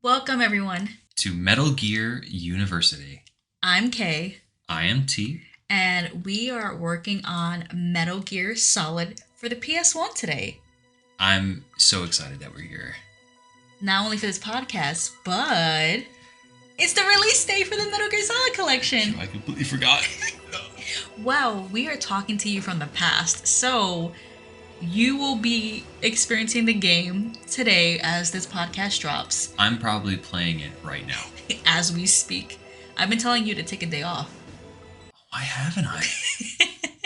Welcome, everyone. To Metal Gear University. I'm Kay, I am T. and we are working on Metal Gear Solid for the PS1 today. I'm so excited that we're here. Not only for this podcast, but it's the release day for the Metal Gear Solid collection. I completely forgot. Wow, we are talking to you from the past, so you will be experiencing the game today as this podcast drops. I'm probably playing it right now. As we speak. I've been telling you to take a day off. Why haven't I?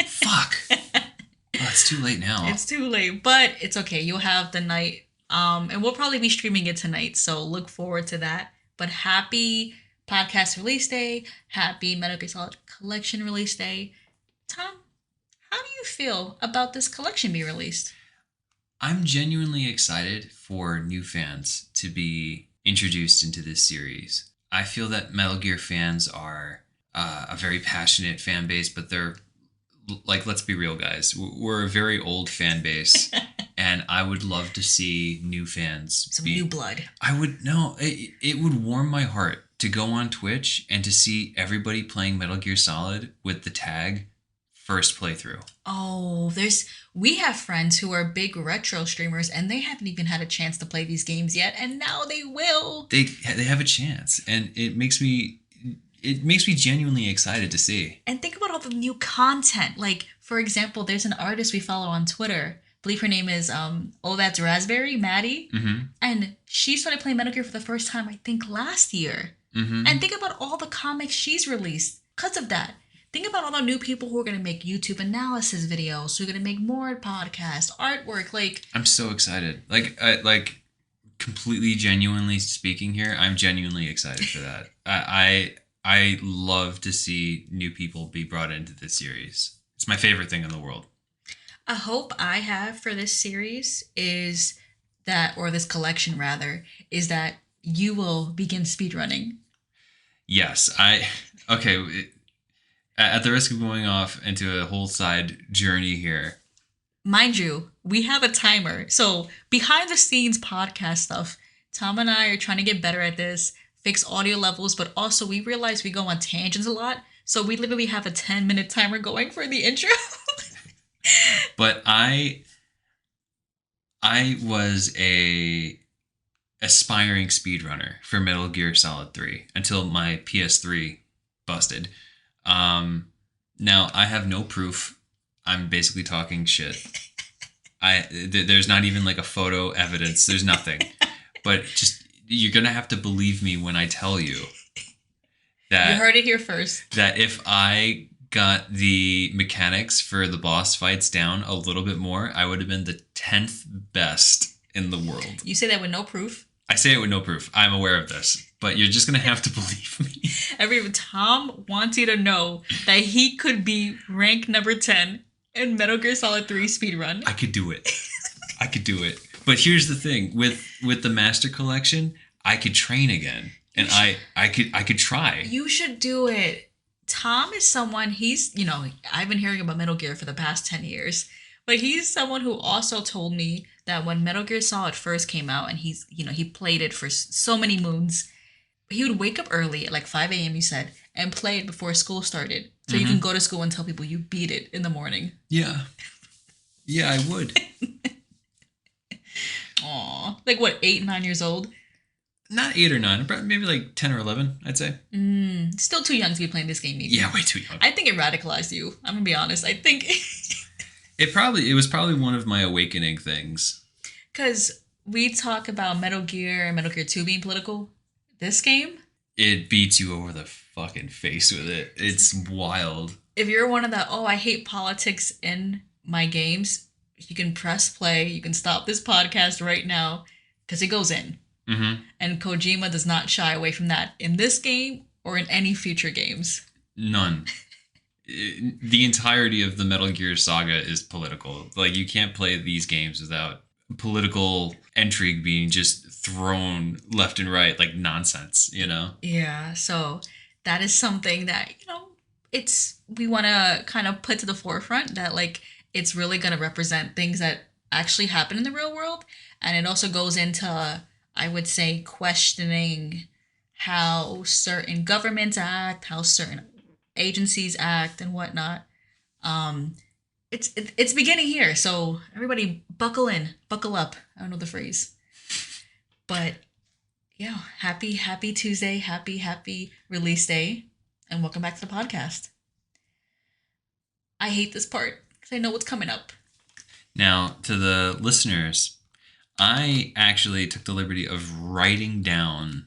Fuck. Oh, it's too late now. It's too late, but it's okay. You'll have the night. And we'll probably be streaming it tonight, so look forward to that. But happy podcast release day. Happy Metal Gear Solid collection release day. Tom, how do you feel about this collection being released? I'm genuinely excited for new fans to be introduced into this series. I feel that Metal Gear fans are a very passionate fan base, but they're like, let's be real, guys. We're a very old fan base, and I would love to see new fans. Some new blood. I would no. It would warm my heart to go on Twitch and to see everybody playing Metal Gear Solid with the tag first playthrough. Oh, we have friends who are big retro streamers, and they haven't even had a chance to play these games yet, and now they will. They have a chance, and it makes me genuinely excited to see. And think about all the new content. Like, for example, there's an artist we follow on Twitter. I believe her name is Oh That's Raspberry, Maddie. Mm-hmm. And she started playing Metal Gear for the first time, I think, last year. Mm-hmm. And think about all the comics she's released because of that. Think about all the new people who are going to make YouTube analysis videos, who are going to make more podcasts, artwork. Like, I'm so excited. Like completely genuinely speaking here, I'm genuinely excited for that. I love to see new people be brought into this series. It's my favorite thing in the world. a hope I have for this series is that, or this collection rather, is that you will begin speedrunning. Yes, okay. At the risk of going off into a whole side journey here. Mind you, we have a timer. So behind the scenes podcast stuff, Tom and I are trying to get better at this, fix audio levels, but also we realize we go on tangents a lot. So we literally have a 10-minute timer going for the intro. But I was a aspiring speedrunner for Metal Gear Solid 3 until my PS3 busted. Now I have no proof. I'm basically talking shit. There's not even like a photo evidence. There's nothing. But just you're gonna have to believe me when I tell you that You heard it here first. That if I got the mechanics for the boss fights down a little bit more, I would have been the 10th best in the world. You say that with no proof? I say it with no proof. I'm aware of this, but you're just gonna have to believe me. Tom wants you to know that he could be rank number 10 in Metal Gear Solid 3 speedrun. I could do it. I could do it. But here's the thing: with the Master Collection, I could train again, and I could try. You should do it. Tom is someone, I've been hearing about Metal Gear for the past 10 years, but he's someone who also told me that when Metal Gear Solid first came out and he played it for so many moons, he would wake up early at like 5 a.m., you said, and play it before school started. So you can go to school and tell people you beat it in the morning. Yeah. Yeah, I would. Aw. Like what, 8, 9 years old? Not 8 or 9, maybe like 10 or 11, I'd say. Still too young to be playing this game, maybe. Yeah, way too young. I think it radicalized you. I'm gonna be honest. I think it was probably one of my awakening things. Because we talk about Metal Gear and Metal Gear 2 being political. This game, it beats you over the fucking face with it. It's wild. If you're one of the, I hate politics in my games, you can press play. You can stop this podcast right now because it goes in. Mm-hmm. And Kojima does not shy away from that in this game or in any future games. None. The entirety of the Metal Gear saga is political. Like, you can't play these games without political intrigue being just thrown left and right like nonsense, Yeah, so that is something that, we want to kind of put to the forefront that, like, it's really going to represent things that actually happen in the real world. And it also goes into I would say questioning how certain governments act, how certain agencies act, and whatnot. Um, it's beginning here, so everybody buckle in, buckle up. I don't know the phrase, but yeah, happy Tuesday, happy release day, and welcome back to the podcast. I hate this part because I know what's coming up. Now, to the listeners, I actually took the liberty of writing down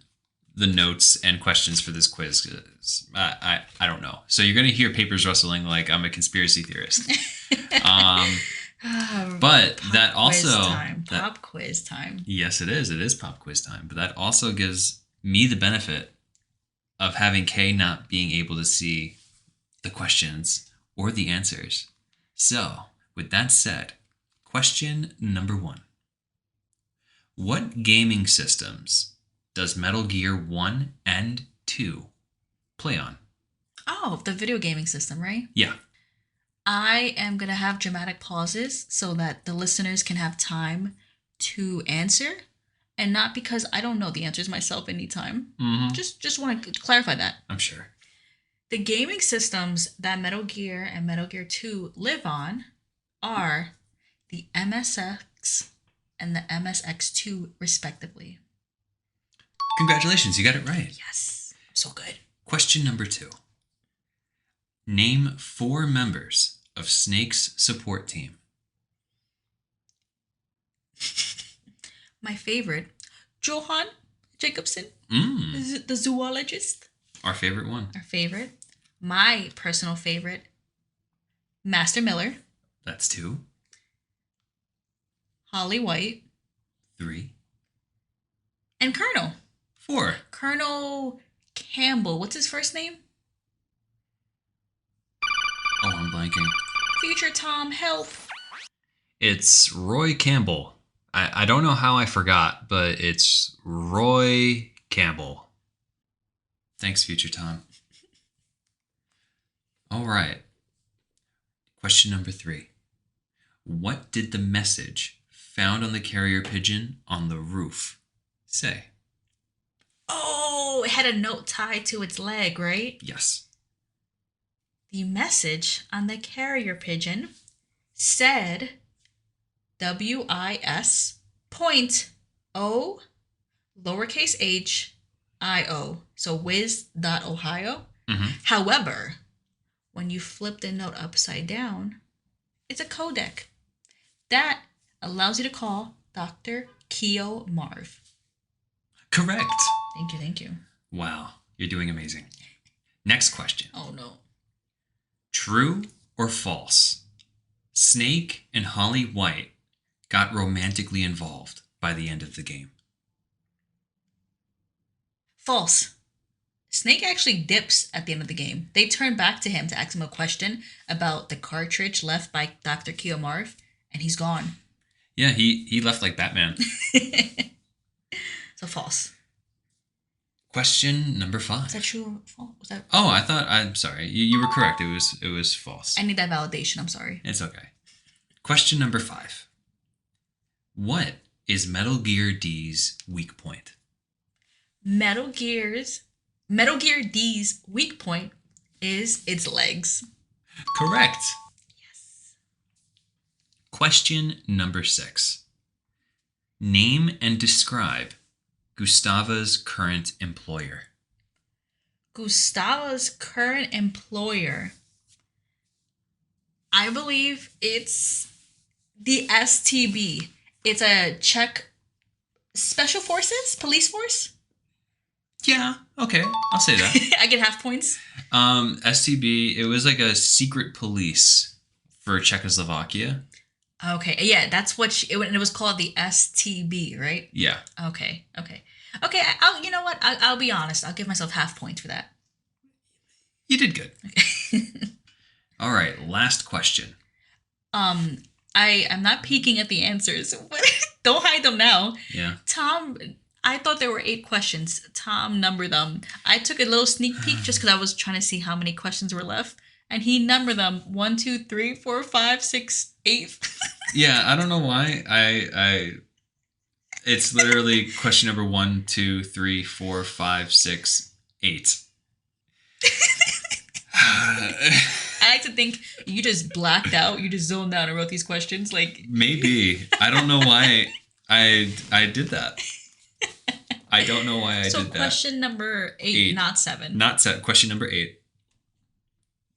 the notes and questions for this quiz. 'Cause I don't know. So you're going to hear papers rustling like I'm a conspiracy theorist. Um, but that also Pop quiz time. Yes, it is. It is pop quiz time. But that also gives me the benefit of having Kay not being able to see the questions or the answers. So, with that said, question number 1. What gaming systems does Metal Gear 1 and 2 play on? Oh, the video gaming system, right? Yeah. I am going to have dramatic pauses so that the listeners can have time to answer, and not because I don't know the answers myself anytime. Mm-hmm. Just want to clarify that. I'm sure. The gaming systems that Metal Gear and Metal Gear 2 live on are the MSX and the MSX2 respectively. Congratulations, you got it right. Yes, so good. Question number 2. Name 4 members of Snake's support team. My favorite, Johan Jacobson, the zoologist. Our favorite one. Our favorite. My personal favorite, Master Miller. That's 2. Holly White. 3. And Colonel. 4. Colonel Campbell. What's his first name? Oh, I'm blanking. Future Tom, help. It's Roy Campbell. I don't know how I forgot, but it's Roy Campbell. Thanks, Future Tom. All right. Question number 3. What did the message found on the carrier pigeon on the roof say? Oh, it had a note tied to its leg, right? Yes. The message on the carrier pigeon said WIS point O lowercase h IO. So whiz.ohio. Mm-hmm. However, when you flip the note upside down, it's a codec. That allows you to call Dr. Keo Marv. Correct. Thank you. Wow, you're doing amazing. Next question. Oh no. True or false? Snake and Holly White got romantically involved by the end of the game. False. Snake actually dips at the end of the game. They turn back to him to ask him a question about the cartridge left by Dr. Keo Marv, and he's gone. Yeah, he left like Batman. So false. Question number 5. Is that true or false? Was that... Oh, I'm sorry. You were correct. It was false. I need that validation. I'm sorry. It's okay. Question number 5. What is Metal Gear D's weak point? Metal Gear D's weak point is its legs. Correct. Yes. Question number 6. Name and describe Gustava's current employer. Gustava's current employer, I believe it's the STB. It's a Czech Special Forces, police force. Yeah, okay, I'll say that. I get half points. STB, it was like a secret police for Czechoslovakia. Okay, yeah, that's what it was called, the STB, right? Yeah. Okay. You know what? I'll be honest. I'll give myself half points for that. You did good. Okay. All right, last question. I'm not peeking at the answers, but don't hide them now. Yeah. Tom, I thought there were 8 questions. Tom numbered them. I took a little sneak peek just because I was trying to see how many questions were left, and he numbered them 1, 2, 3, 4, 5, 6, 8. Yeah, I don't know why. It's literally question number 1, 2, 3, 4, 5, 6, 8. I like to think you just blacked out, you just zoned out and wrote these questions. Like, Maybe. I don't know why I did that. I don't know why I so did that. question number 8, not 7. Not set. Question number 8.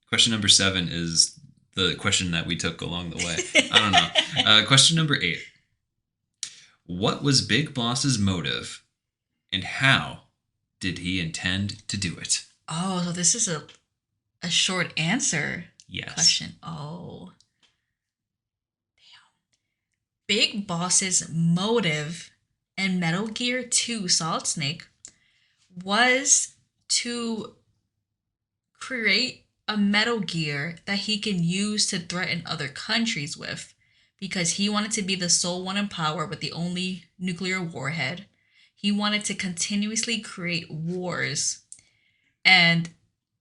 Question number 7 is the question that we took along the way. I don't know. Question number 8. What was Big Boss's motive, and how did he intend to do it? Oh, so this is a short answer Yes. question. Oh. Damn. Big Boss's motive in Metal Gear 2 Solid Snake was to create a Metal Gear that he can use to threaten other countries with, because he wanted to be the sole one in power with the only nuclear warhead. He wanted to continuously create wars and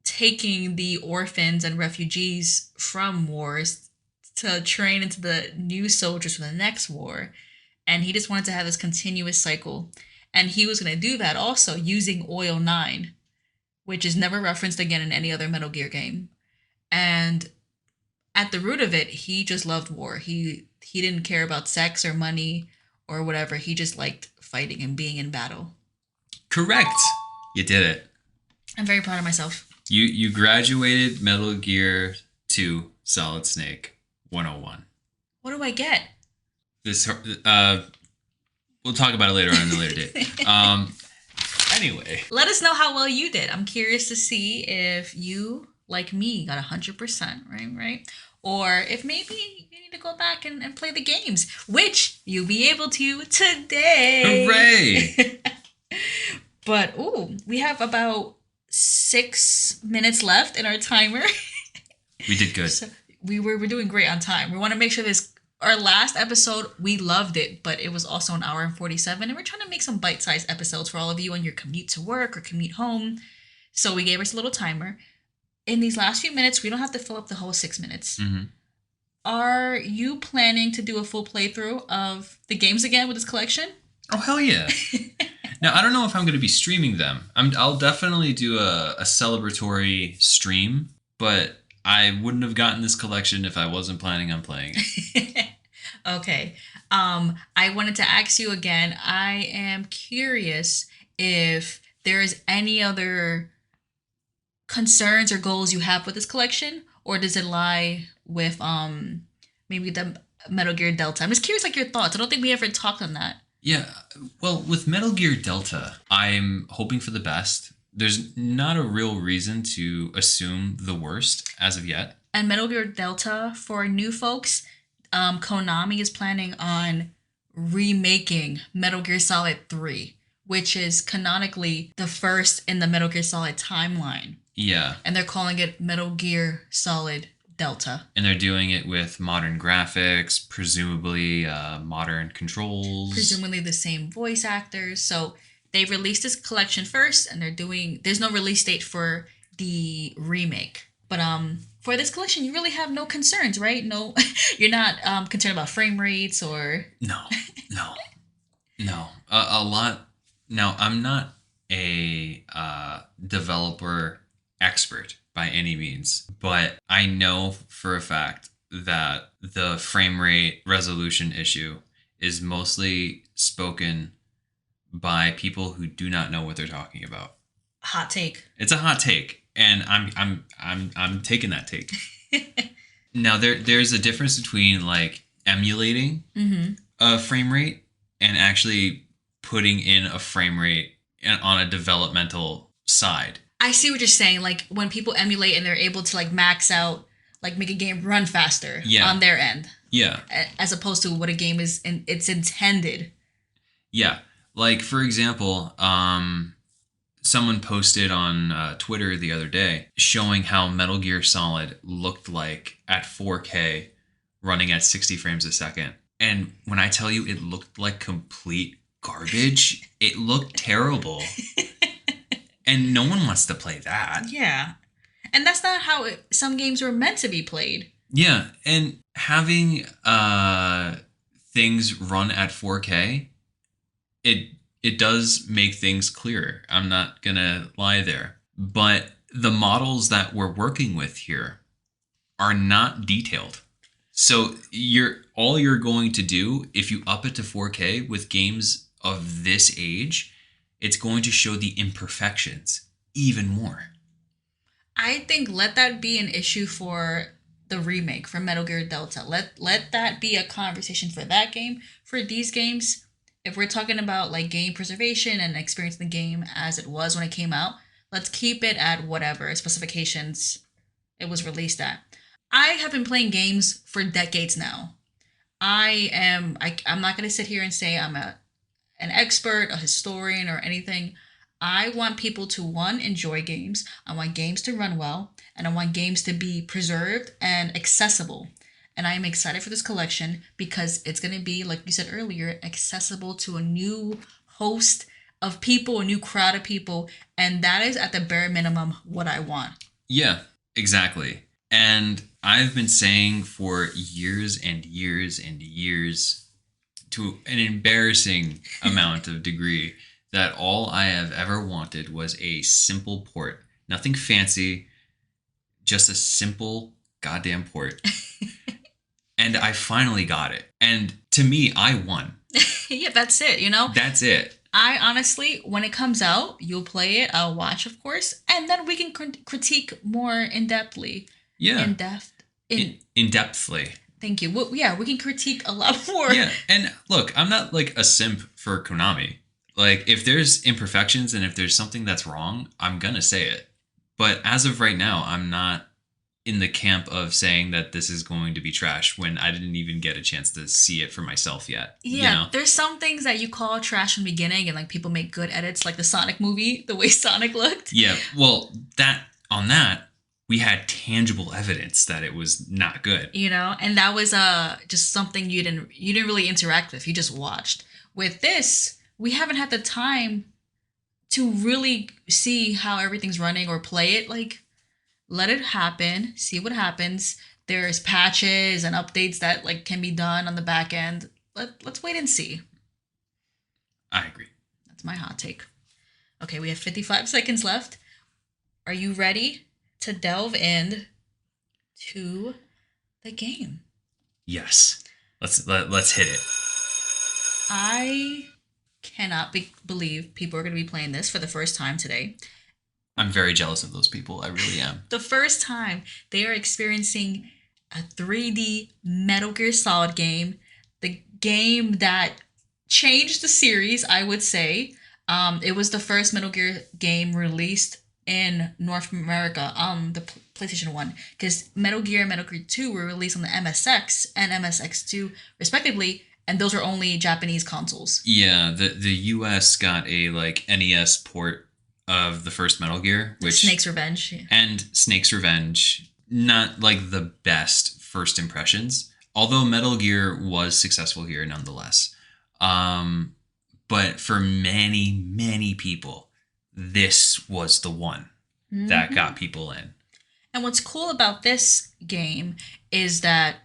taking the orphans and refugees from wars to train into the new soldiers for the next war. And he just wanted to have this continuous cycle. And he was going to do that also using Oil 9, which is never referenced again in any other Metal Gear game. And at the root of it, he just loved war. He didn't care about sex or money or whatever. He just liked fighting and being in battle. Correct. You did it. I'm very proud of myself. You graduated Metal Gear 2 Solid Snake 101. What do I get? This we'll talk about it later on in a later date. Anyway, let us know how well you did. I'm curious to see if you, like me, got 100%, right? Or if maybe you need to go back and play the games, which you'll be able to today. Hooray! But, we have about 6 minutes left in our timer. We did good. So we're doing great on time. We want to make sure this, our last episode, we loved it, but it was also an hour and 47. And we're trying to make some bite-sized episodes for all of you on your commute to work or commute home. So we gave us a little timer. In these last few minutes, we don't have to fill up the whole 6 minutes. Mm-hmm. Are you planning to do a full playthrough of the games again with this collection? Oh, hell yeah. Now, I don't know if I'm going to be streaming them. I'll definitely do a celebratory stream, but I wouldn't have gotten this collection if I wasn't planning on playing it. Okay. I wanted to ask you again. I am curious if there is any other concerns or goals you have with this collection, or does it lie with maybe the Metal Gear Delta? I'm just curious, like, your thoughts. I don't think we ever talked on that. Yeah, well, with Metal Gear Delta, I'm hoping for the best. There's not a real reason to assume the worst as of yet. And Metal Gear Delta, for new folks, Konami is planning on remaking Metal Gear Solid 3, which is canonically the first in the Metal Gear Solid timeline. Yeah. And they're calling it Metal Gear Solid Delta. And they're doing it with modern graphics, presumably modern controls. Presumably the same voice actors. So they released this collection first, and there's no release date for the remake. But for this collection, you really have no concerns, right? No, you're not concerned about frame rates or... No. A lot... Now, I'm not a developer expert by any means, but I know for a fact that the frame rate resolution issue is mostly spoken by people who do not know what they're talking about. Hot take. It's a hot take, and I'm taking that take. Now there's a difference between like emulating a frame rate and actually putting in a frame rate on a developmental side. I see what you're saying. Like when people emulate and they're able to like max out, like make a game run faster on their end. Yeah. As opposed to what a game is it's intended. Yeah. Like for example, someone posted on Twitter the other day showing how Metal Gear Solid looked like at 4K running at 60 frames a second. And when I tell you it looked like complete garbage, it looked terrible. And no one wants to play that. Yeah. And that's not how some games were meant to be played. Yeah. And having things run at 4K it does make things clearer. I'm not gonna lie there. But the models that we're working with here are not detailed. So you're going to do if you up it to 4K with games of this age, it's going to show the imperfections even more. I think let that be an issue for the remake for Metal Gear Delta. Let that be a conversation for that game. For these games, if we're talking about like game preservation and experiencing the game as it was when it came out, let's keep it at whatever specifications it was released at. I have been playing games for decades now. I'm not going to sit here and say I'm a an expert, a historian, or anything. I want people to one enjoy games. I want games to run well, and I want games to be preserved and accessible. And I am excited for this collection because it's going to be, like you said earlier, accessible to a new host of people, a new crowd of people, and that is at the bare minimum what I want. Yeah, exactly. And I've been saying for years and years and years to an embarrassing amount of degree that all I have ever wanted was a simple port. Nothing fancy, just a simple goddamn port. And I finally got it. And to me, I won. Yeah, that's it, you know? That's it. I honestly, when it comes out, you'll play it, I'll watch, of course, and then we can critique more in depthly. Yeah. In depth. In depthly. Thank you. Well, yeah, we can critique a lot more. Yeah, and look, I'm not like a simp for Konami. Like, if there's imperfections and if there's something that's wrong, I'm gonna say it. But as of right now, I'm not in the camp of saying that this is going to be trash when I didn't even get a chance to see it for myself yet. Yeah, you know? There's some things that you call trash in the beginning, and like people make good edits, like the Sonic movie, the way Sonic looked. Yeah, well, that we had tangible evidence that it was not good. You know, and that was just something you didn't really interact with. You just watched. With this, we haven't had the time to really see how everything's running or play it. Like, let it happen, see what happens. There's patches and updates that like can be done on the back end. Let's wait and see. I agree. That's my hot take. Okay, we have 55 seconds left. Are you ready to delve in to the game? Yes. Let's hit it. I cannot believe people are going to be playing this for the first time today. I'm very jealous of those people. I really am. The first time they are experiencing a 3D Metal Gear Solid game, the game that changed the series, I would say. It was the first Metal Gear game released in North America on the PlayStation 1, because Metal Gear and Metal Gear 2 were released on the MSX and MSX2 respectively, and those are only Japanese consoles. Yeah, the US got a like NES port of the first Metal Gear, which Snake's Revenge. Yeah. And Snake's Revenge, not like the best first impressions, although Metal Gear was successful here nonetheless. But for many people, this was the one that got people in. And what's cool about this game is that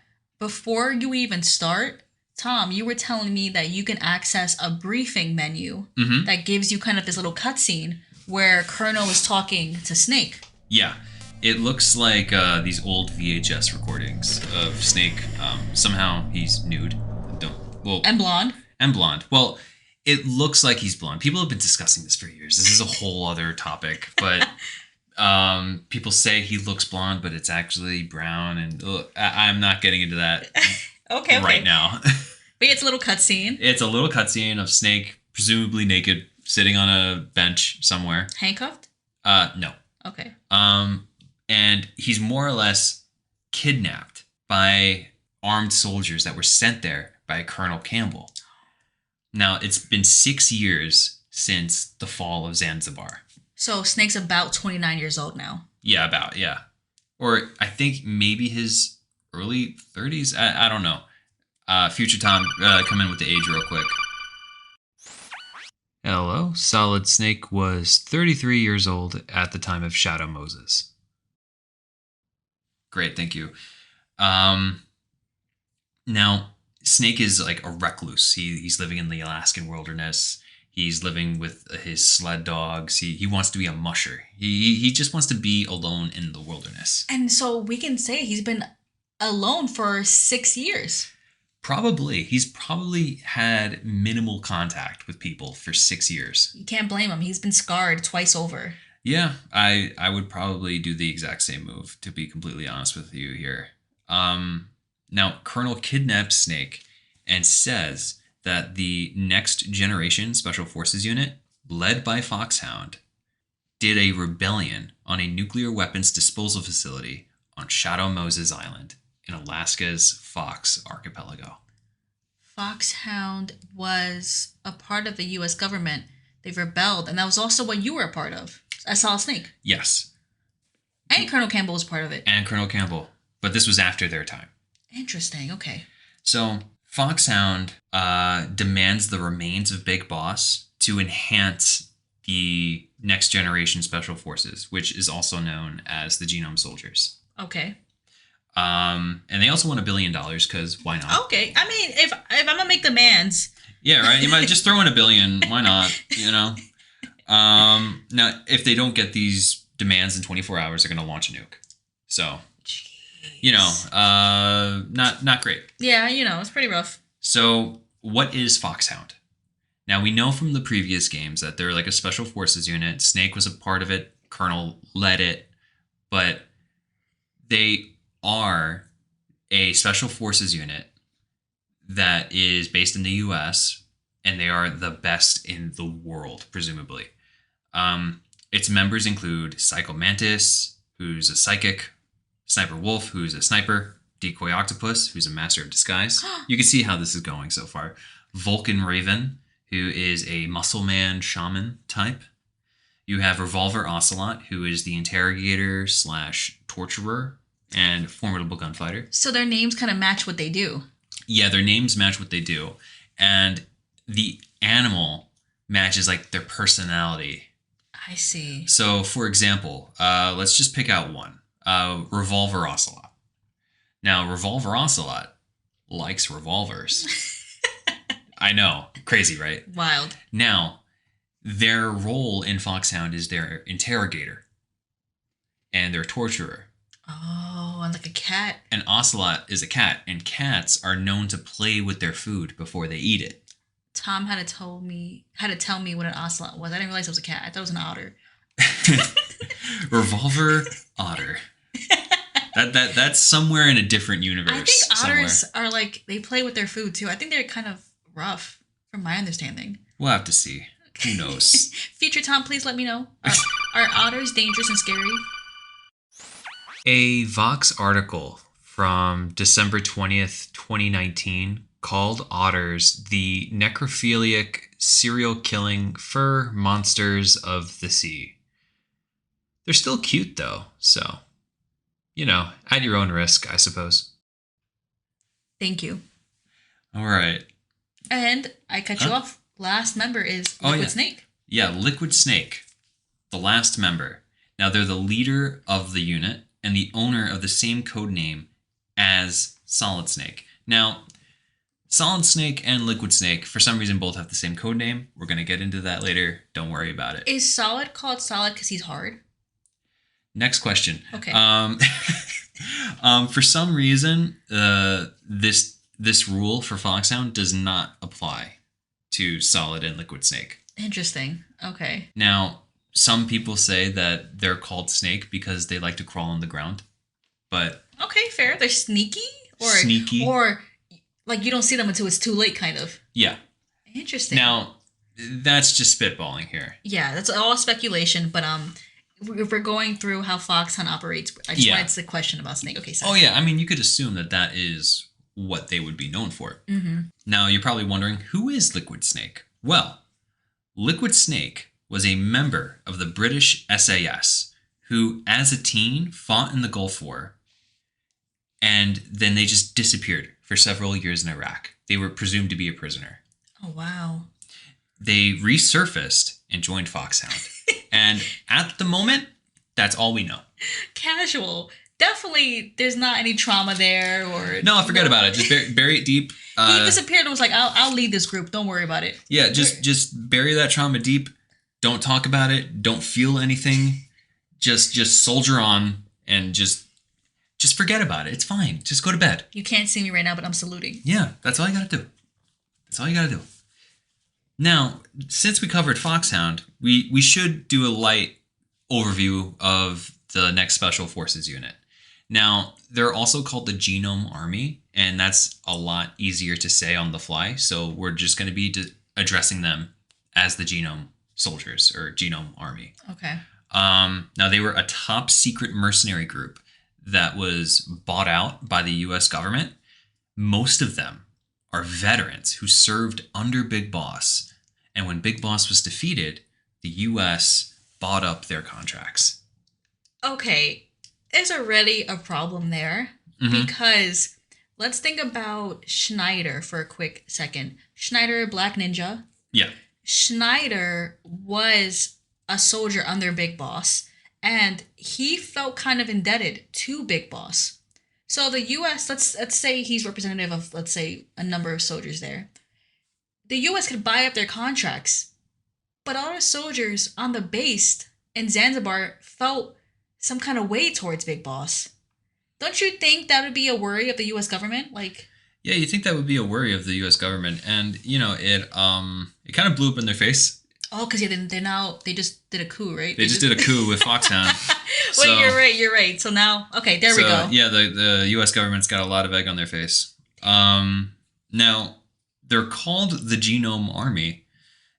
before you even start, Tom, you were telling me that you can access a briefing menu that gives you kind of this little cutscene where Colonel is talking to Snake. Yeah. It looks like these old VHS recordings of Snake. Somehow he's nude. And blonde. And blonde. Well, it looks like he's blonde. People have been discussing this for years. This is a whole other topic. But people say he looks blonde, but it's actually brown. And I'm not getting into that okay. right now. But it's a little cutscene. It's a little cutscene of Snake, presumably naked, sitting on a bench somewhere. Handcuffed? No. Okay. And he's more or less kidnapped by armed soldiers that were sent there by Colonel Campbell. Now, it's been 6 years since the fall of Zanzibar. So Snake's about 29 years old now. Yeah, about, yeah. Or I think maybe his early 30s. I don't know. Future Tom, come in with the age real quick. Hello. Solid Snake was 33 years old at the time of Shadow Moses. Great, thank you. Now, Snake is like a recluse. He's living in the Alaskan wilderness. He's living with his sled dogs. He wants to be a musher. He just wants to be alone in the wilderness. And so we can say he's been alone for 6 years. Probably. He's probably had minimal contact with people for 6 years. You can't blame him. He's been scarred twice over. Yeah, I would probably do the exact same move, to be completely honest with you here. Now, Colonel kidnaps Snake and says that the Next Generation Special Forces unit, led by Foxhound, did a rebellion on a nuclear weapons disposal facility on Shadow Moses Island in Alaska's Fox Archipelago. Foxhound was a part of the U.S. government. They've rebelled, and that was also what you were a part of. I saw a Snake. Yes. And Colonel Campbell was part of it. And Colonel Campbell. But this was after their time. Interesting. Okay. So Foxhound demands the remains of Big Boss to enhance the Next Generation Special Forces, which is also known as the Genome Soldiers. Okay. And they also want $1 billion because why not? Okay. I mean, if I'm gonna make demands. Yeah, right. You might just throw in $1 billion. Why not? You know. Now, if they don't get these demands in 24 hours, they're gonna launch a nuke. So, Jeez. you know, not great. Yeah, it's pretty rough. So, what is Foxhound? Now, we know from the previous games that they're like a special forces unit. Snake was a part of it. Colonel led it, but they are a special forces unit that is based in the U.S. and they are the best in the world, presumably. Its members include Psycho Mantis, who's a psychic, Sniper Wolf, who's a sniper, Decoy Octopus, who's a master of disguise. You can see how this is going so far. Vulcan Raven, who is a muscle man shaman type. You have Revolver Ocelot, who is the interrogator / torturer and formidable gunfighter. So their names kind of match what they do. Yeah, their names match what they do. And the animal matches like their personality. I see. So, for example, let's just pick out one. Revolver Ocelot. Now, Revolver Ocelot likes revolvers. I know. Crazy, right? Wild. Now, their role in Foxhound is their interrogator and their torturer. Oh, and like a cat. An ocelot is a cat, and cats are known to play with their food before they eat it. Tom had to tell me what an ocelot was. I didn't realize it was a cat. I thought it was an otter. Revolver otter. That's somewhere in a different universe. I think otters are like, they play with their food too. I think they're kind of rough, from my understanding. We'll have to see. Who knows? Future Tom, please let me know. Are otters dangerous and scary? A Vox article from December 20th, 2019 called otters the necrophiliac, serial-killing fur monsters of the sea. They're still cute, though, so, at your own risk, I suppose. Thank you. All right. And I cut you off. Last member is Liquid Snake. Yeah, Liquid Snake, the last member. Now, they're the leader of the unit and the owner of the same code name as Solid Snake. Now, Solid Snake and Liquid Snake, for some reason, both have the same code name. We're going to get into that later. Don't worry about it. Is Solid called Solid because he's hard? Next question. Okay. For some reason, this rule for Foxhound does not apply to Solid and Liquid Snake. Interesting. Okay. Now, some people say that they're called Snake because they like to crawl on the ground, but okay, fair. They're sneaky, or like you don't see them until it's too late, kind of. Yeah. Interesting. Now, that's just spitballing here. Yeah, that's all speculation. But if we're going through how Foxhound operates, I just wanted to question about Snake. Okay, so. Oh yeah, I mean you could assume that is what they would be known for. Mm-hmm. Now you're probably wondering, who is Liquid Snake? Well, Liquid Snake was a member of the British SAS who, as a teen, fought in the Gulf War, and then they just disappeared for several years in Iraq. They were presumed to be a prisoner. Oh, wow. They resurfaced and joined Foxhound. And at the moment, that's all we know. Casual. definitely there's not any trauma there or No, forget about it. Just bury it deep. He disappeared and was like, I'll lead this group. Don't worry about it. Yeah, just bury that trauma deep. Don't talk about it. Don't feel anything. Just soldier on and just forget about it. It's fine. Just go to bed. You can't see me right now, but I'm saluting. Yeah, that's all you gotta do. That's all you gotta do. Now, since we covered Foxhound, we should do a light overview of the next Special Forces unit. Now, they're also called the Genome Army, and that's a lot easier to say on the fly. So we're just going to be addressing them as the Genome Soldiers or Genome Army. Okay. Now, they were a top secret mercenary group that was bought out by the U.S. government. Most of them are veterans who served under Big Boss. And when Big Boss was defeated, the U.S. bought up their contracts. Okay. There's already a problem there because let's think about Schneider for a quick second. Schneider, Black Ninja. Yeah. Schneider was a soldier under Big Boss, and he felt kind of indebted to Big Boss. So the U.S., let's say he's representative of, let's say, a number of soldiers there. The U.S. could buy up their contracts, but all the soldiers on the base in Zanzibar felt some kind of way towards Big Boss. Don't you think that would be a worry of the U.S. government? Like, yeah, you think that would be a worry of the U.S. government, and it kind of blew up in their face. Oh, because they just did a coup, right? They just did a coup with Foxhound. Wait, you're right. So now, okay, there we go. Yeah, the U.S. government's got a lot of egg on their face. Now, they're called the Genome Army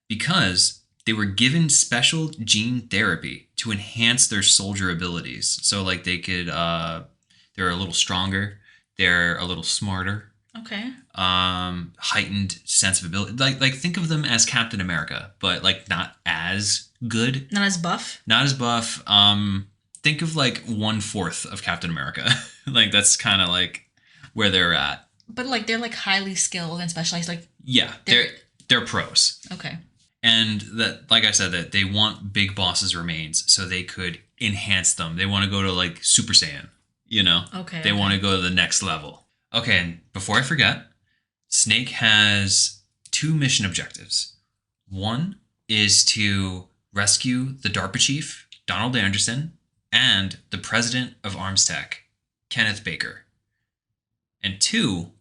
because they were given special gene therapy to enhance their soldier abilities. So, like, they could, they're a little stronger, they're a little smarter. Okay. Heightened sense of ability. Like think of them as Captain America, but like not as good. Not as buff. Not as buff. Think of like 1/4 of Captain America. Like that's kind of like where they're at. But like they're like highly skilled and specialized. Like yeah, they're pros. Okay. And that, like I said, that they want Big Boss's remains so they could enhance them. They want to go to like Super Saiyan. Okay. They want to go to the next level. Okay, and before I forget, Snake has 2 mission objectives. One is to rescue the DARPA chief, Donald Anderson, and the president of Arms Tech, Kenneth Baker. And 2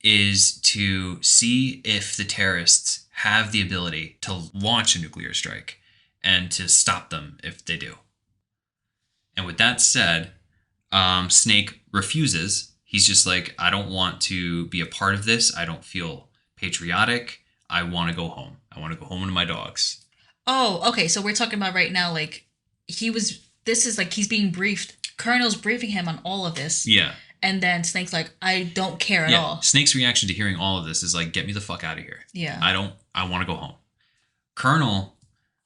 is to see if the terrorists have the ability to launch a nuclear strike and to stop them if they do. And with that said, Snake refuses. He's just like, I don't want to be a part of this. I don't feel patriotic. I want to go home. I want to go home to my dogs. Oh, okay. So we're talking about right now, like, this is like he's being briefed. Colonel's briefing him on all of this. Yeah. And then Snake's like, I don't care at all. Snake's reaction to hearing all of this is like, get me the fuck out of here. Yeah. I want to go home. Colonel,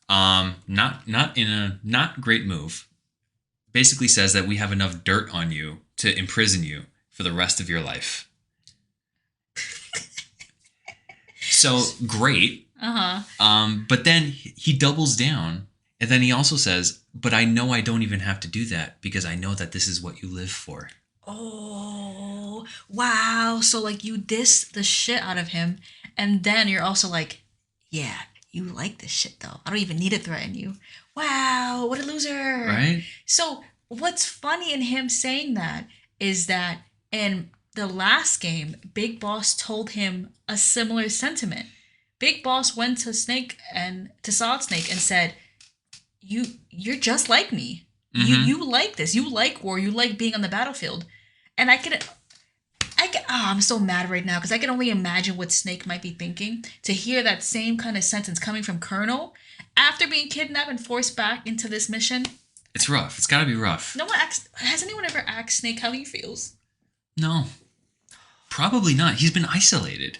not in a not great move, basically says that we have enough dirt on you to imprison you for the rest of your life. So great. But then he doubles down, and then he also says, but I know I don't even have to do that because I know that this is what you live for. Oh, wow. So like you diss the shit out of him, and then you're also like, yeah, you like this shit though. I don't even need to threaten you. Wow, what a loser. Right? So what's funny in him saying that is that in the last game, Big Boss told him a similar sentiment. Big Boss went to Snake and to Solid Snake and said, You're just like me. You like this. You like war. You like being on the battlefield. And I'm so mad right now because I can only imagine what Snake might be thinking to hear that same kind of sentence coming from Colonel after being kidnapped and forced back into this mission. It's rough. It's got to be rough. Has anyone ever asked Snake how he feels? No. Probably not. He's been isolated.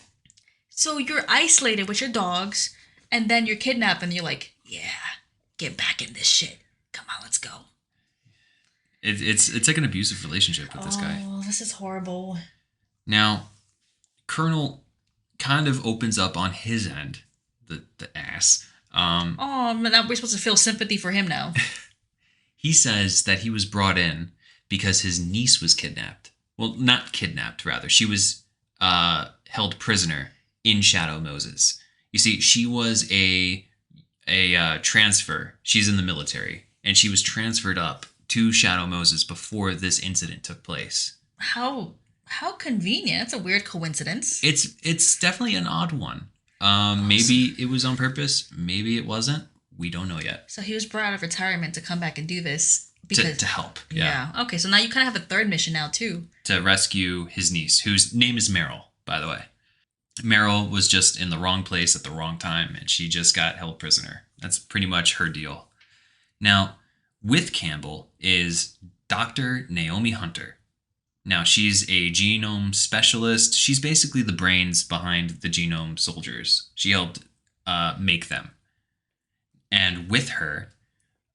So you're isolated with your dogs, and then you're kidnapped, and you're like, yeah, get back in this shit. Come on, let's go. It's like an abusive relationship with this guy. Oh, this is horrible. Now, Colonel kind of opens up on his end, the ass. Now we're supposed to feel sympathy for him now. He says that he was brought in because his niece was kidnapped. Well, not kidnapped, rather. She was held prisoner in Shadow Moses. You see, she was a transfer. She's in the military, and she was transferred up to Shadow Moses before this incident took place. How convenient. That's a weird coincidence. It's definitely an odd one. Maybe it was on purpose. Maybe it wasn't. We don't know yet. So he was brought out of retirement to come back and do this because To help. yeah. Okay, so now you kind of have a third mission now too. To rescue his niece, whose name is Meryl, by the way. Meryl was just in the wrong place at the wrong time, and she just got held prisoner. That's pretty much her deal. Now, with Campbell is Dr. Naomi Hunter. Now, she's a genome specialist. She's basically the brains behind the genome soldiers. She helped make them. And with her,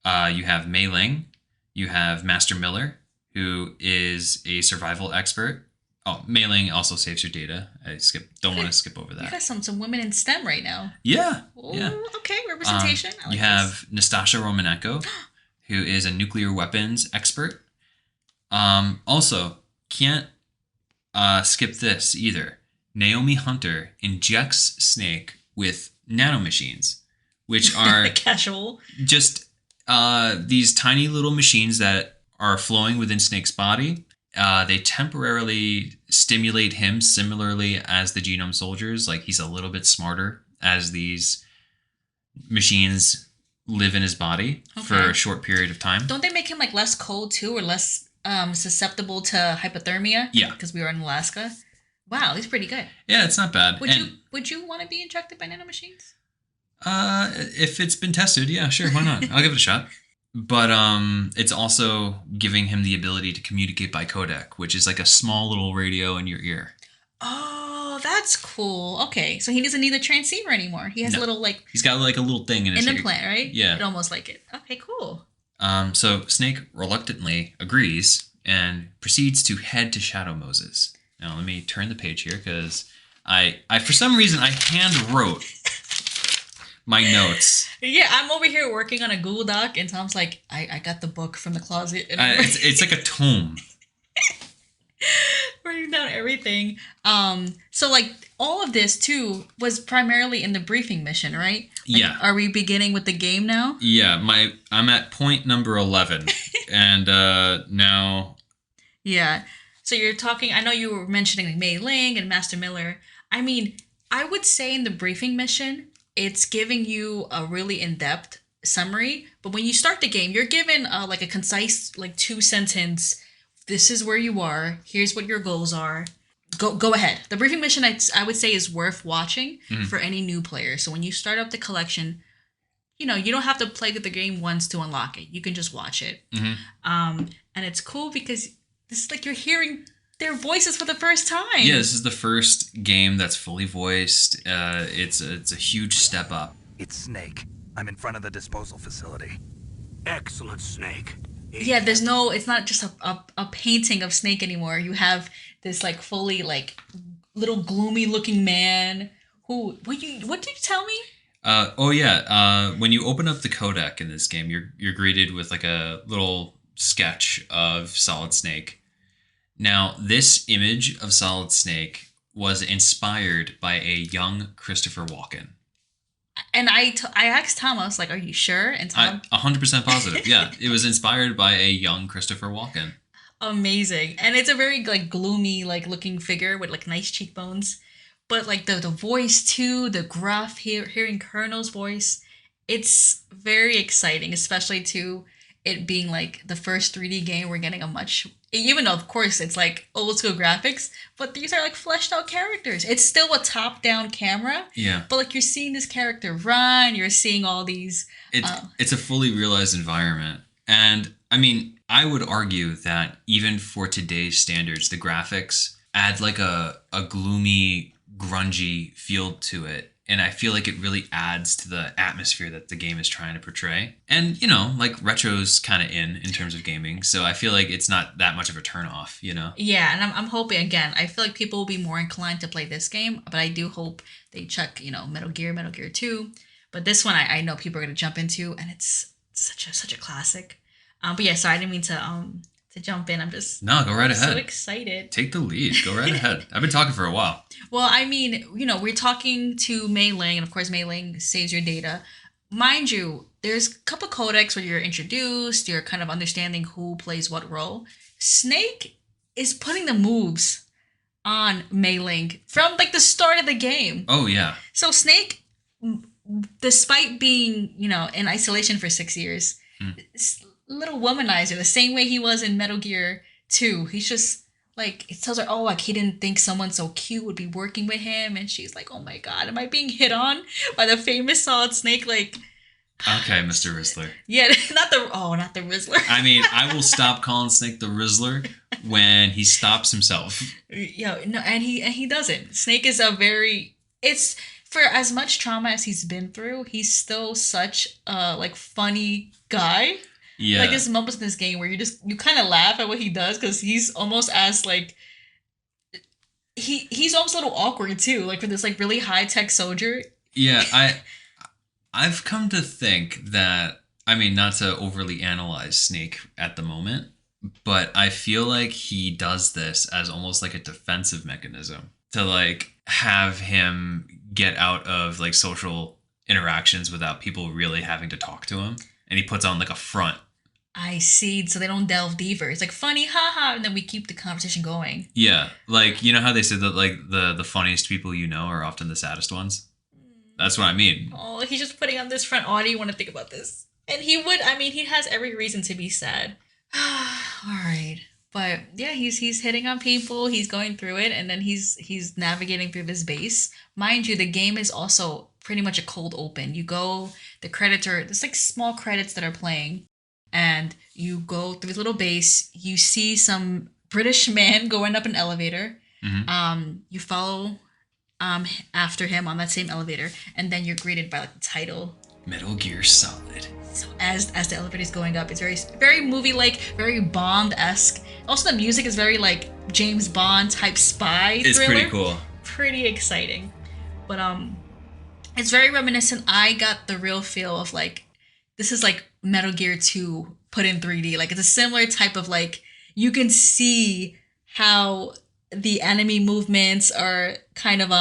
you have Mei Ling, you have Master Miller, who is a survival expert. Oh, Mei Ling also saves your data. Don't want to skip over that. You got some women in STEM right now. Yeah. Ooh, Yeah. okay, representation. I like You have Nastasha Romanenko, who is a nuclear weapons expert. Also, can't skip this either. Naomi Hunter injects Snake with nanomachines, which are casual. just these tiny little machines that are flowing within Snake's body. They temporarily stimulate him similarly as the genome soldiers. Like, he's a little bit smarter as these machines live in his body for a short period of time. Don't they make him like less cold too, or less susceptible to hypothermia? Yeah. Because we were in Alaska. Wow, he's pretty good. Yeah, it's not bad. Would you want to be injected by nanomachines? If it's been tested, yeah, sure, why not? I'll give it a shot. But it's also giving him the ability to communicate by codec, which is like a small little radio in your ear. Oh, that's cool. Okay, so he doesn't need the transceiver anymore. He has a little like he's got like a little thing in his ear. implant, right? Yeah, it almost like it. Okay, cool. So Snake reluctantly agrees and proceeds to head to Shadow Moses. Now let me turn the page here because I for some reason I hand wrote my notes. Yeah, I'm over here working on a Google Doc, and Tom's like, I got the book from the closet. And It's like a tome. writing down everything. So like all of this too was primarily in the briefing mission, right? Like, Yeah. Are we beginning with the game now? Yeah, I'm at point number 11, and now. Yeah. So you're talking. I know you were mentioning like Mei Ling and Master Miller. I mean, I would say in the briefing mission, it's giving you a really in-depth summary. But when you start the game, you're given like a concise, like 2 sentence. This is where you are. Here's what your goals are. Go ahead. The briefing mission, I would say, is worth watching for any new player. So when you start up the collection, you don't have to play the game once to unlock it. You can just watch it. And it's cool because this is like you're hearing their voices for the first time. Yeah, this is the first game that's fully voiced. It's a huge step up. It's Snake. I'm in front of the disposal facility. Excellent, Snake. Yeah, it's not just a painting of Snake anymore. You have this like fully like little gloomy looking man who what did you tell me? When you open up the codec in this game, you're greeted with like a little sketch of Solid Snake. Now, this image of Solid Snake was inspired by a young Christopher Walken. And I asked Tom, I was like, are you sure? And Tom... 100% positive, yeah. It was inspired by a young Christopher Walken. Amazing. And it's a very, like, gloomy, like, looking figure with, like, nice cheekbones. But, like, the voice, too, the gruff, hearing Colonel's voice, it's very exciting, especially, to it being, like, the first 3D game we're getting a much... Even though, of course, it's, like, old-school graphics, but these are, like, fleshed-out characters. It's still a top-down camera. Yeah. But, like, you're seeing this character run. You're seeing all these... It's a fully realized environment. And, I mean, I would argue that even for today's standards, the graphics add, like, a gloomy, grungy feel to it. And I feel like it really adds to the atmosphere that the game is trying to portray. And, like, retro's kind of in terms of gaming. So I feel like it's not that much of a turnoff, Yeah, and I'm hoping, again, I feel like people will be more inclined to play this game. But I do hope they check, Metal Gear 2. But this one I know people are going to jump into. And it's such a classic. But yeah, sorry, I didn't mean to to jump in. I'm just No, go right so ahead. excited. Take the lead. Go right ahead. I've been talking for a while. Well, I mean, we're talking to Mei Ling, and of course, Mei Ling saves your data. Mind you, there's a couple codecs where you're introduced, you're kind of understanding who plays what role. Snake is putting the moves on Mei Ling from like the start of the game. Oh, yeah. So Snake, despite being, in isolation for 6 years, little womanizer, the same way he was in Metal Gear 2. He's just like, it tells her, oh, like he didn't think someone so cute would be working with him. And she's like, oh my God, am I being hit on by the famous Solid Snake? Like, Okay, Mr. Rizzler. yeah, not the Rizzler. I mean, I will stop calling Snake the Rizzler when he stops himself. And he doesn't. Snake is it's for as much trauma as he's been through, he's still such a like funny guy. Yeah. Like there's moments in this game where you kind of laugh at what he does because he's almost as like he's almost a little awkward too, like for this like really high tech soldier. Yeah, I've come to think that, I mean, not to overly analyze Snake at the moment, but I feel like he does this as almost like a defensive mechanism to like have him get out of like social interactions without people really having to talk to him, and he puts on like a front. I see. So they don't delve deeper. It's like funny, haha, and then we keep the conversation going. Yeah, like you know how they said that like the funniest people you know are often the saddest ones. That's what I mean. Oh, he's just putting on this front. Oh, do you want to think about this? And he would. I mean, he has every reason to be sad. All right, but yeah, he's hitting on people. He's going through it, and then he's navigating through this base. Mind you, the game is also pretty much a cold open. You go, the credits are there's like small credits that are playing, and you go through this little base. You see some British man going up an elevator. Mm-hmm. You follow after him on that same elevator, and then you're greeted by like the title Metal Gear Solid. so as the elevator is going up. It's very very movie like, very Bond-esque. Also the music is very like James Bond type spy thriller. It's pretty cool. Pretty exciting. But it's very reminiscent. I got the real feel of like this is like Metal Gear 2 put in 3D. Like it's a similar type of like you can see how the enemy movements are kind of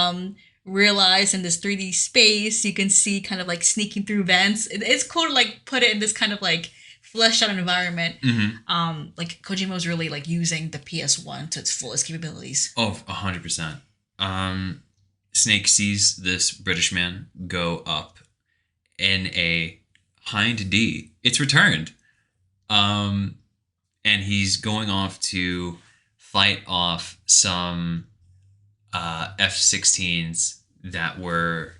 realized in this 3D space. You can see kind of like sneaking through vents. It's cool to like put it in this kind of like fleshed out environment. Mm-hmm. Like Kojima was really like using the PS1 to its fullest capabilities. Oh, 100%. Snake sees this British man go up in a Hind D. It's returned. And he's going off to fight off some F-16s that were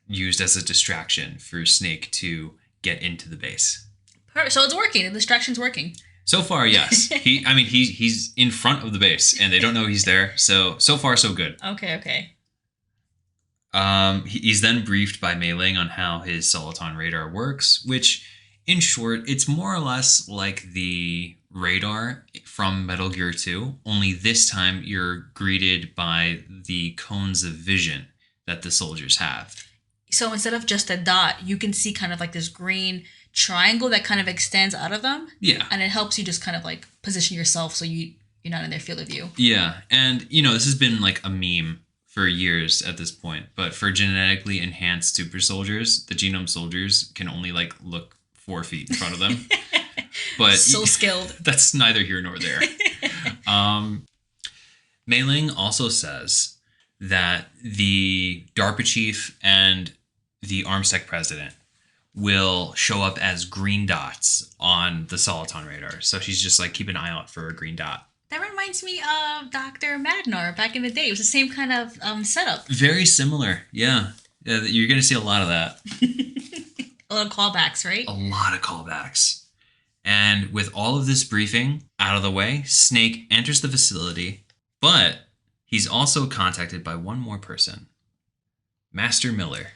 used as a distraction for Snake to get into the base. Perfect. So it's working. The distraction's working. So far, yes. He's in front of the base, and they don't know he's there. So far, so good. Okay. He's then briefed by Mei Ling on how his Soliton radar works, which, in short, it's more or less like the radar from Metal Gear 2, only this time you're greeted by the cones of vision that the soldiers have. So instead of just a dot, you can see kind of like this green triangle that kind of extends out of them. Yeah. And it helps you just kind of like position yourself so you're not in their field of view. Yeah. And, this has been like a meme for years at this point. But for genetically enhanced super soldiers, the genome soldiers can only like look 4 feet in front of them. But so skilled. That's neither here nor there. Mei Ling also says that the DARPA chief and the ArmSec president will show up as green dots on the Soliton radar. So she's just like, keep an eye out for a green dot. That reminds me of Dr. Madnar back in the day. It was the same kind of setup. Very similar. Yeah. You're going to see a lot of that. A lot of callbacks, right? A lot of callbacks. And with all of this briefing out of the way, Snake enters the facility, but he's also contacted by one more person. Master Miller.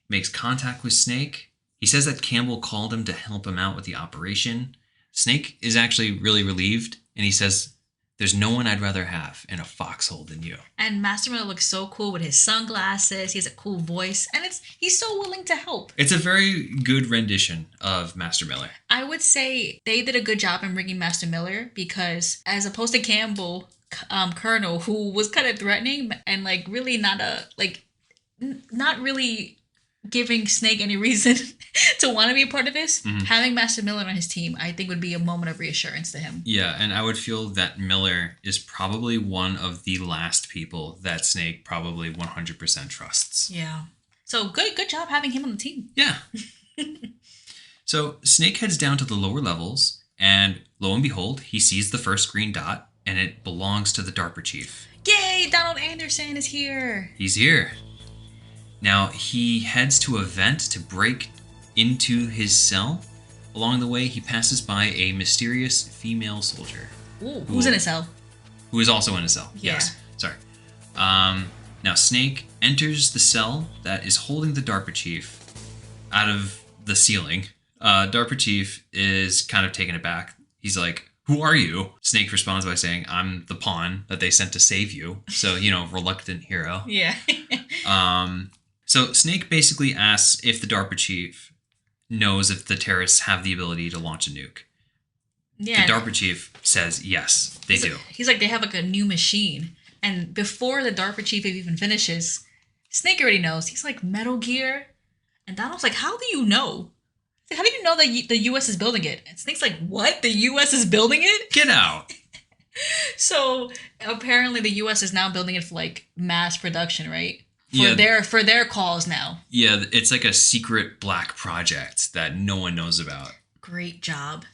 Makes contact with Snake. He says that Campbell called him to help him out with the operation. Snake is actually really relieved, and he says There's no one I'd rather have in a foxhole than you. And Master Miller looks so cool with his sunglasses. He has a cool voice, and he's so willing to help. It's a very good rendition of Master Miller. I would say they did a good job in bringing Master Miller because, as opposed to Campbell, Colonel, who was kind of threatening and like really not really giving Snake any reason to want to be a part of this, having Master Miller on his team, I think would be a moment of reassurance to him. Yeah, and I would feel that Miller is probably one of the last people that Snake probably 100% trusts. Yeah. So good job having him on the team. Yeah. So Snake heads down to the lower levels, and lo and behold, he sees the first green dot, and it belongs to the DARPA chief. Yay, Donald Anderson is here. He's here. Now, he heads to a vent to break into his cell. Along the way, he passes by a mysterious female soldier. Ooh, who's in a cell? Who is also in a cell. Yeah. Yes. Sorry. Now, Snake enters the cell that is holding the DARPA chief out of the ceiling. DARPA chief is kind of taken aback. He's like, "Who are you?" Snake responds by saying, "I'm the pawn that they sent to save you." So, reluctant hero. Yeah. So Snake basically asks if the DARPA chief knows if the terrorists have the ability to launch a nuke. Yeah. The DARPA chief says yes, they do. He's like, they have like a new machine. And before the DARPA chief even finishes, Snake already knows. He's like, Metal Gear? And Donald's like, how do you know? How do you know that the U.S. is building it? And Snake's like, what? The U.S. is building it? Get out. So apparently the U.S. is now building it for like mass production, right? For their cause now. Yeah, it's like a secret black project that no one knows about. Great job.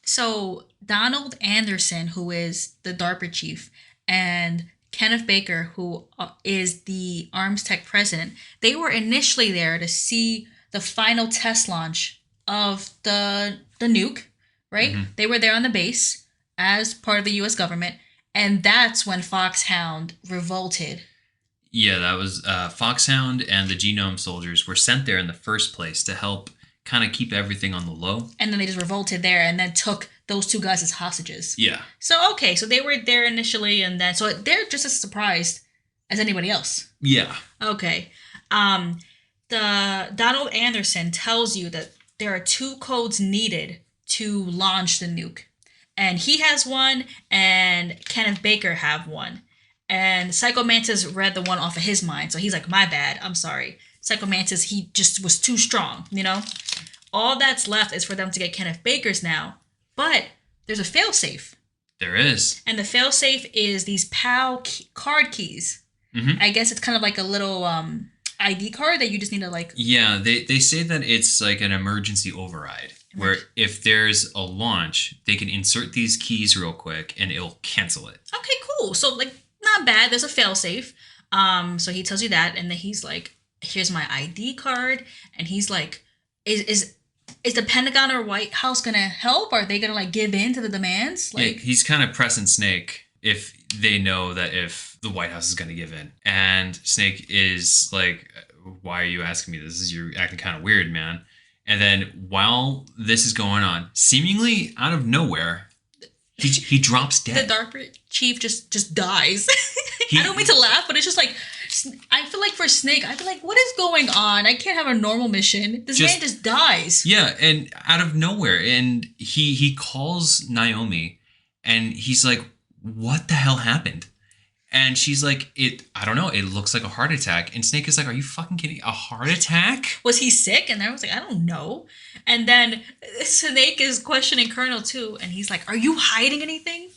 So Donald Anderson, who is the DARPA chief, and Kenneth Baker, who is the Arms Tech president, they were initially there to see the final test launch of the nuke, right? Mm-hmm. They were there on the base as part of the U.S. government, and that's when Foxhound revolted. Yeah, that was Foxhound and the Genome soldiers were sent there in the first place to help kind of keep everything on the low. And then they just revolted there and then took those two guys as hostages. Yeah. So, okay, so they were there initially, and then, so they're just as surprised as anybody else. Yeah. Okay. The Donald Anderson tells you that there are 2 codes needed to launch the nuke. And he has one, and Kenneth Baker have one. And Psycho Mantis read the one off of his mind. So he's like, my bad. I'm sorry. Psycho Mantis, he just was too strong, All that's left is for them to get Kenneth Baker's now. But there's a failsafe. There is. And the failsafe is these PAL card keys. Mm-hmm. I guess it's kind of like a little ID card that you just need to like... Yeah, they say that it's like an emergency override. Where if there's a launch, they can insert these keys real quick and it'll cancel it. Okay, cool. So like... not bad. There's a failsafe. So he tells you that, and then he's like, "Here's my ID card." And he's like, "Is the Pentagon or White House gonna help? Are they gonna like give in to the demands?" Like, yeah, he's kind of pressing Snake if they know that if the White House is gonna give in, and Snake is like, "Why are you asking me this? You're acting kind of weird, man." And then while this is going on, seemingly out of nowhere, he drops dead. the DARPA chief just dies. I don't mean to laugh, but it's just like, I feel like for Snake, I'd be like, what is going on? I can't have a normal mission. This man just dies. Yeah, and out of nowhere. And he calls Naomi, and he's like, what the hell happened? And she's like, I don't know, it looks like a heart attack. And Snake is like, are you fucking kidding? A heart attack? Was he sick? And I was like, I don't know. And then Snake is questioning Colonel too. And he's like, are you hiding anything?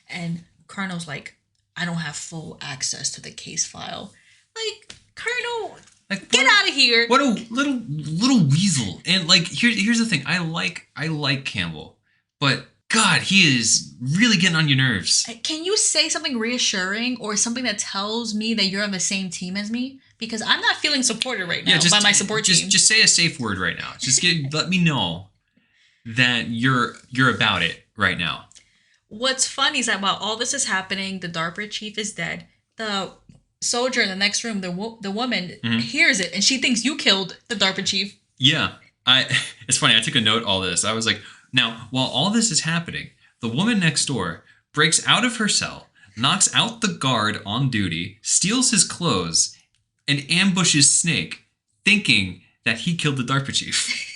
And Colonel's like, I don't have full access to the case file. Like, Colonel, get out of here. What a little weasel. And like, here's the thing. I like Campbell, but God, he is really getting on your nerves. Can you say something reassuring or something that tells me that you're on the same team as me? Because I'm not feeling supported right now by my support team. Just say a safe word right now. Just let me know that you're about it right now. What's funny is that while all this is happening, the DARPA chief is dead. The soldier in the next room, the woman, hears it, and she thinks you killed the DARPA chief. Yeah. It's funny. I took a note all this. I was like, now, while all this is happening, the woman next door breaks out of her cell, knocks out the guard on duty, steals his clothes, and ambushes Snake, thinking that he killed the DARPA chief.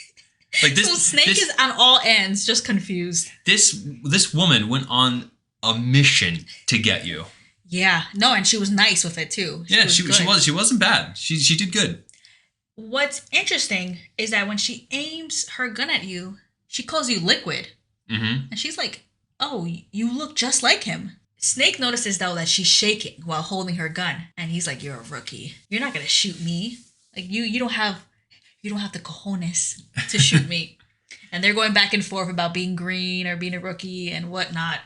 Like this, So Snake is on all ends, just confused. This woman went on a mission to get you. Yeah, no, and she was nice with it too. She wasn't bad. She did good. What's interesting is that when she aims her gun at you, she calls you Liquid, Mm-hmm. and she's like, "Oh, you look just like him." Snake notices though that she's shaking while holding her gun, and he's like, "You're a rookie. You're not gonna shoot me. Like you don't have the cojones to shoot me." And they're going back and forth about being green or being a rookie and whatnot.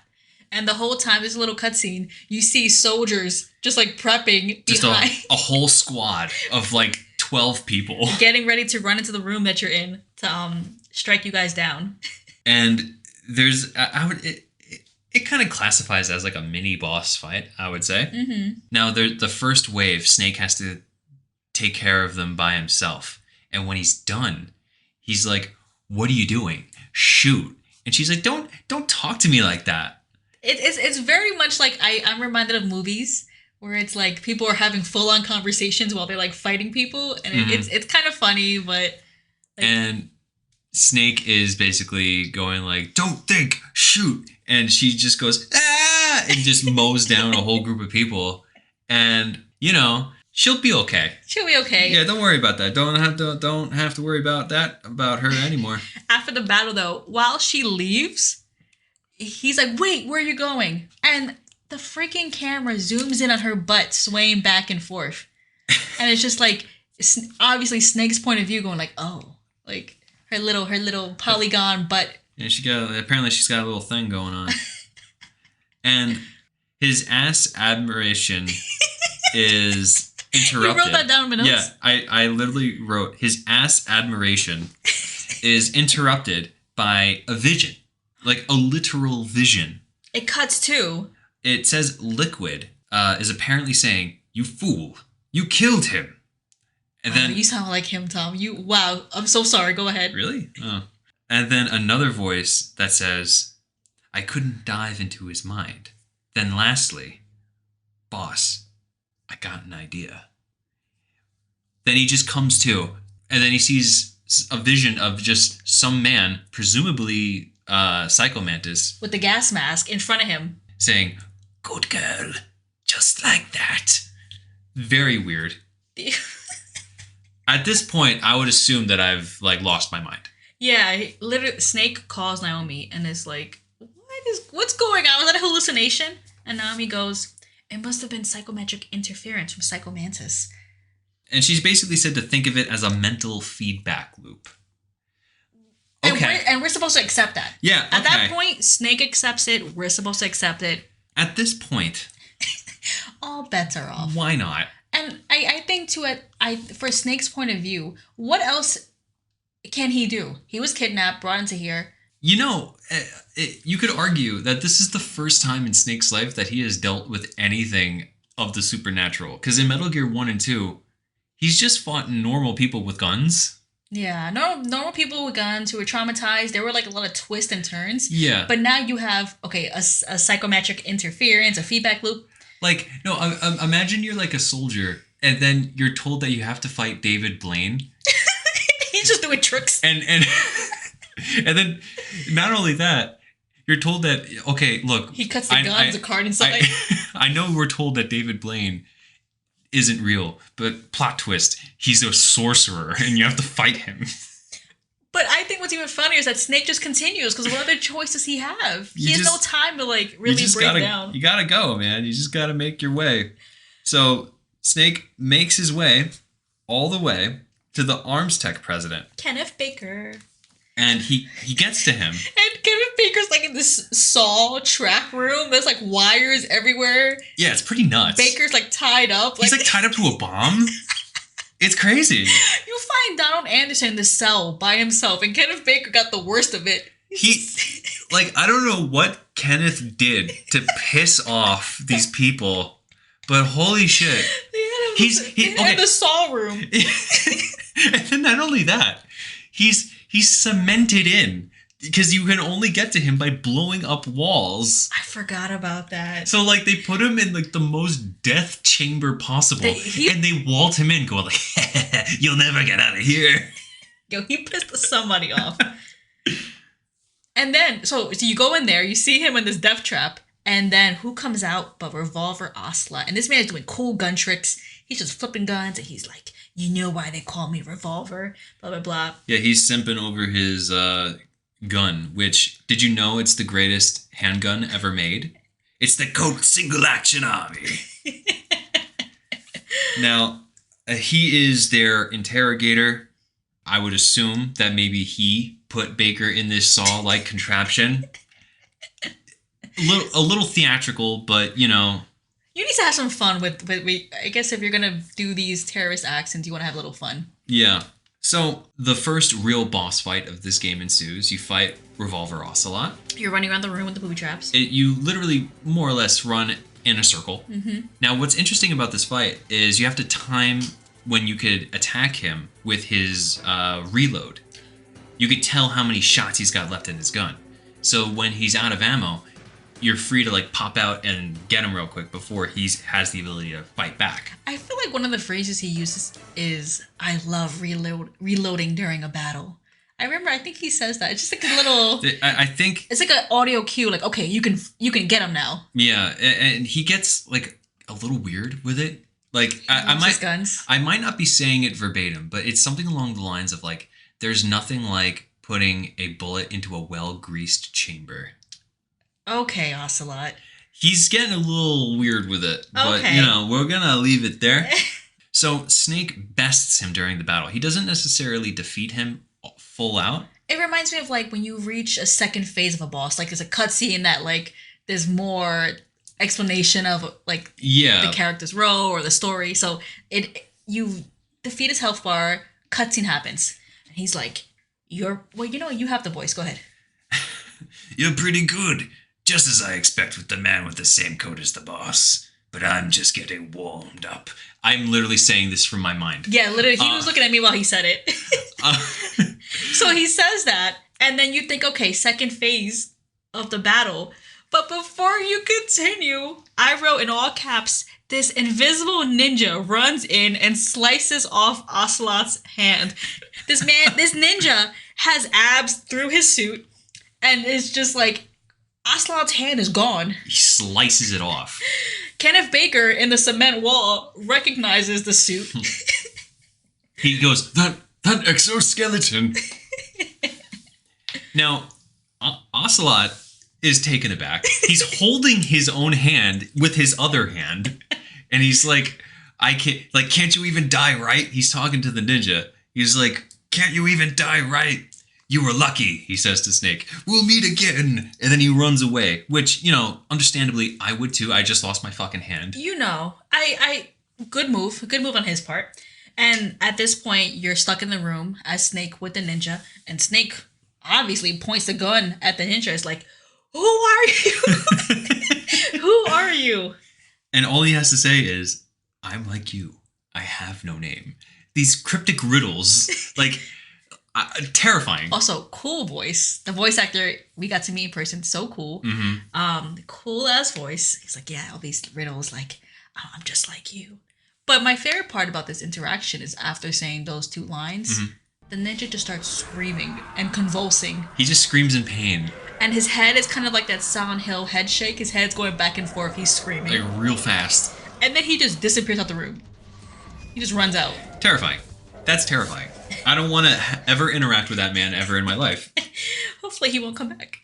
And the whole time, there's a little cutscene. You see soldiers just like prepping Just behind, a whole squad of like 12 people. getting ready to run into the room that you're in to strike you guys down. And there's it kind of classifies as like a mini boss fight, I would say. Mm-hmm. Now the first wave, Snake has to take care of them by himself. And when he's done, he's like, "What are you doing? Shoot." And she's like, Don't talk to me like that. It's very much like I'm reminded of movies where it's like people are having full on conversations while they're like fighting people, and it's kind of funny, but like, And Snake is basically going like, "Don't think, shoot." And she just goes, "Ah," and just mows down a whole group of people. And, she'll be okay. she'll be okay. Yeah, don't worry about that. Don't have to worry about her anymore. After the battle, though, while she leaves, he's like, "Wait, where are you going?" And the freaking camera zooms in on her butt swaying back and forth, and it's just like obviously Snake's point of view, going like, "Oh, like her little polygon butt." Yeah, apparently she's got a little thing going on. And his ass admiration is interrupted. You wrote that down in my notes? Yeah, I literally wrote his ass admiration is interrupted by a vision, like a literal vision. It cuts to. It says Liquid is apparently saying, "You fool, you killed him." And then You sound like him, Tom. Wow. I'm so sorry. Go ahead. really? Oh. And then another voice that says, "I couldn't dive into his mind." Then lastly, "Boss, I got an idea." Then he just comes to, and then he sees a vision of just some man, presumably Psycho Mantis, With the gas mask in front of him. saying, "Good girl, just like that." Very weird. At this point, I would assume that I've lost my mind. Yeah, literally, Snake calls Naomi and is like, what's going on? Was that a hallucination? And Naomi goes, "It must have been psychometric interference from Psycho Mantis." And she's basically said to think of it as a mental feedback loop. Okay. And we're supposed to accept that. Yeah, At that okay. point, Snake accepts it. We're supposed to accept it. At this point, All bets are off. why not? And I think for Snake's point of view, what else can he do? He was kidnapped, brought into here. You could argue that this is the first time in Snake's life that he has dealt with anything of the supernatural. Because in Metal Gear 1 and 2, he's just fought normal people with guns. Yeah, normal people with guns who were traumatized. There were like a lot of twists and turns. Yeah. But now you have, a psychometric interference, a feedback loop. Imagine you're like a soldier, and then you're told that you have to fight David Blaine. He's just doing tricks. And and then not only that, you're told that, okay, look. He cuts the guns, a card inside. I know we're told that David Blaine isn't real, but plot twist, he's a sorcerer and you have to fight him. But I think what's even funnier is that Snake just continues, because what other choice does he have? He has no time to really break down. You gotta go, man. You just gotta make your way. So Snake makes his way all the way to the Arms Tech president. Kenneth Baker. And he gets to him. And Kenneth Baker's like in this Saw track room. There's like wires everywhere. Yeah, it's pretty nuts. Baker's like tied up. He's like tied up to a bomb. It's crazy. You find Donald Anderson in the cell by himself, and Kenneth Baker got the worst of it. I don't know what Kenneth did to piss off these people, but holy shit. They had the Saw room. And then not only that, he's cemented in. because you can only get to him by blowing up walls. I forgot about that. So like they put him in like the most death chamber possible, and they walled him in, going like, "You'll never get out of here." Yo, he pissed somebody off. And then, so you go in there, you see him in this death trap, and then who comes out but Revolver Ocelot? And this man is doing cool gun tricks. He's just flipping guns, and he's like, "You know why they call me Revolver?" Blah blah blah. Yeah, he's simping over his gun. Which, did you know it's the greatest handgun ever made? It's the Colt Single Action Army. Now, he is their interrogator. I would assume that maybe he put Baker in this saw-like contraption. A little theatrical, but you know. You need to have some fun with I guess if you're gonna do these terrorist acts, and you want to have a little fun. Yeah. So the first real boss fight of this game ensues. You fight Revolver Ocelot. You're running around the room with the booby traps. You literally more or less run in a circle. Mm-hmm. Now, what's interesting about this fight is you have to time when you could attack him with his reload. You could tell how many shots he's got left in his gun. So when he's out of ammo, you're free to like pop out and get him real quick before he has the ability to fight back. I feel like one of the phrases he uses is, "I love reloading during a battle." I think he says that. It's just like a little. I think it's like an audio cue. Like, okay, you can get him now. Yeah, and he gets like a little weird with it. Like I might not be saying it verbatim, but it's something along the lines of like, "There's nothing like putting a bullet into a well-greased chamber." Okay, Ocelot. He's getting a little weird with it, but okay. You know, we're gonna leave it there. So Snake bests him during the battle. He doesn't necessarily defeat him full out. It reminds me of like when you reach a second phase of a boss. Like there's a cutscene that like there's more explanation of like the character's role or the story. So you defeat his health bar. Cutscene happens, and he's like, you have the voice. Go ahead. You're pretty good. Just as I expect with the man with the same coat as the boss. But I'm just getting warmed up. I'm literally saying this from my mind. Yeah, literally. He was looking at me while he said it. So he says that, and then you think, okay, second phase of the battle. But before you continue, I wrote in all caps, this invisible ninja runs in and slices off Ocelot's hand. This ninja has abs through his suit, and it's just like, Ocelot's hand is gone. He slices it off. Kenneth Baker in the cement wall recognizes the suit. He goes, that exoskeleton. Now, Ocelot is taken aback. He's holding his own hand with his other hand. And he's like, can't you even die right? He's talking to the ninja. He's like, can't you even die right? You were lucky, he says to Snake. We'll meet again. And then he runs away, which, you know, understandably, I would too. I just lost my fucking hand. You know, good move on his part. And at this point, you're stuck in the room as Snake with the ninja. And Snake obviously points the gun at the ninja. It's like, who are you? Who are you? And all he has to say is, I'm like you. I have no name. These cryptic riddles, like... terrifying. Also, cool voice. The voice actor we got to meet in person, so cool. Mm-hmm. Cool ass voice. He's like, yeah, all these riddles, like, oh, I'm just like you. But my favorite part about this interaction is after saying those two lines, the ninja just starts screaming and convulsing. He just screams in pain. And his head is kind of like that Silent Hill head shake. His head's going back and forth. He's screaming. Like real fast. And then he just disappears out the room. He just runs out. Terrifying. That's terrifying. I don't want to ever interact with that man ever in my life. Hopefully he won't come back.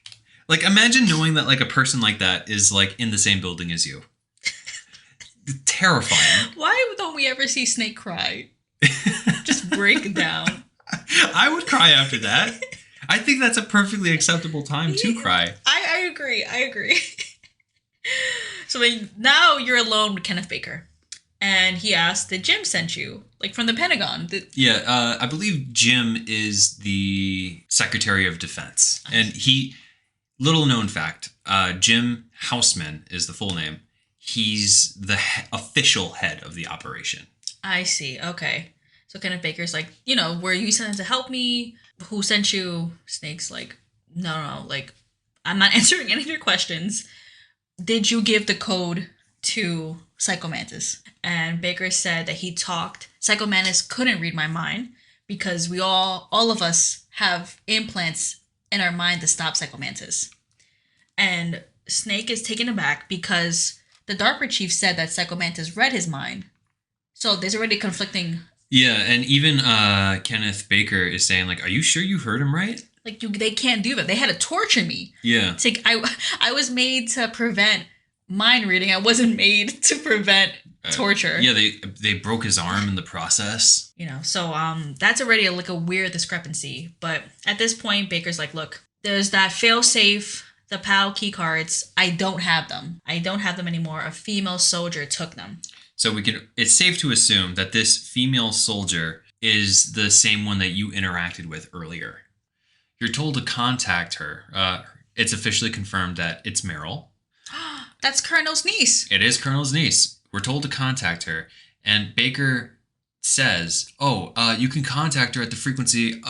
Like, imagine knowing that, like, a person like that is, like, in the same building as you. Terrifying. Why don't we ever see Snake cry? Just break down. I would cry after that. I think that's a perfectly acceptable time to cry. I agree. So now you're alone with Kenneth Baker. And he asked, did Jim send you? Like from the Pentagon? Yeah, I believe Jim is the Secretary of Defense. And little known fact, Jim Houseman is the full name. He's the official head of the operation. I see. Okay. So Kenneth Baker's like, were you sent to help me? Who sent you? Snake's like, no, like, I'm not answering any of your questions. Did you give the code to Psycho Mantis? And Baker said that he talked. Psycho Mantis couldn't read my mind because all of us have implants in our mind to stop Psycho Mantis. And Snake is taken aback because the DARPA chief said that Psycho Mantis read his mind. So there's already conflicting. Yeah, and even Kenneth Baker is saying, like, are you sure you heard him right? Like, they can't do that. They had to torture me. Yeah. I was made to prevent mind reading. I wasn't made to prevent torture. Yeah, they broke his arm in the process. So that's already like a weird discrepancy. But at this point, Baker's like, look, there's that failsafe, the PAL key cards. I don't have them. I don't have them anymore. A female soldier took them. So it's safe to assume that this female soldier is the same one that you interacted with earlier. You're told to contact her. It's officially confirmed that it's Meryl. That's Colonel's niece. It is Colonel's niece. We're told to contact her. And Baker says, you can contact her at the frequency,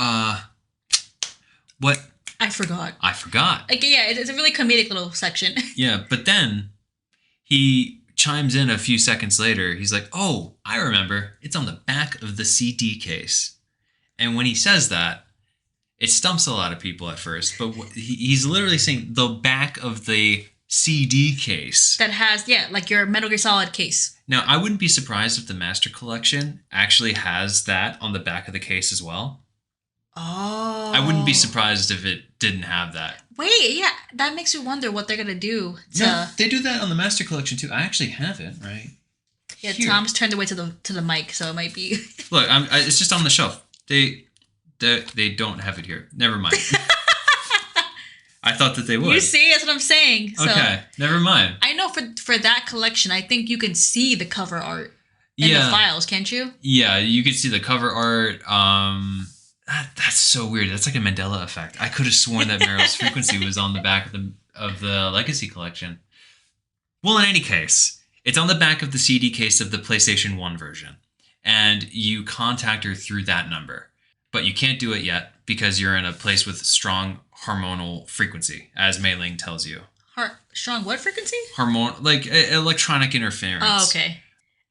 what? I forgot. Like, yeah, it's a really comedic little section. Yeah, but then he chimes in a few seconds later. He's like, oh, I remember. It's on the back of the CD case. And when he says that, it stumps a lot of people at first, but he's literally saying the back of the CD case. That has, like your Metal Gear Solid case. Now, I wouldn't be surprised if the Master Collection actually has that on the back of the case as well. Oh. I wouldn't be surprised if it didn't have that. Wait, yeah, that makes you wonder what they're going to do. No, they do that on the Master Collection too. I actually have it, right? Yeah, Here. Tom's turned away to the mic, so it might be... Look, it's just on the shelf. They don't have it here. Never mind. I thought that they would. You see, that's what I'm saying. So, okay, never mind. I know for that collection, I think you can see the cover art in the files, can't you? Yeah, you can see the cover art. That's so weird. That's like a Mandela effect. I could have sworn that Meryl's Frequency was on the back of the Legacy Collection. Well, in any case, it's on the back of the CD case of the PlayStation 1 version. And you contact her through that number. But you can't do it yet because you're in a place with strong hormonal frequency, as Mei Ling tells you. Strong what frequency? Like electronic interference. Oh, okay.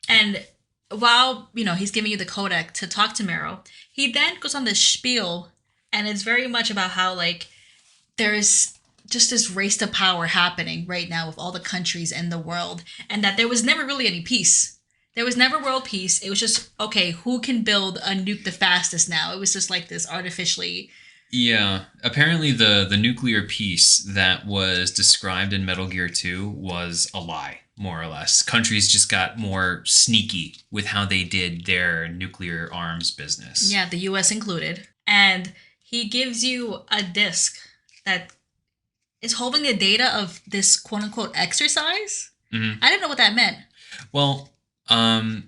And while, he's giving you the codec to talk to Meryl, he then goes on this spiel, and it's very much about how, like, there's just this race to power happening right now with all the countries in the world, and that there was never really any peace. There was never world peace. It was just, okay, who can build a nuke the fastest now? It was just like this artificially... Yeah. Apparently the nuclear peace that was described in Metal Gear 2 was a lie, more or less. Countries just got more sneaky with how they did their nuclear arms business. Yeah, the US included. And he gives you a disc that is holding the data of this quote-unquote exercise. Mm-hmm. I didn't know what that meant. Well... I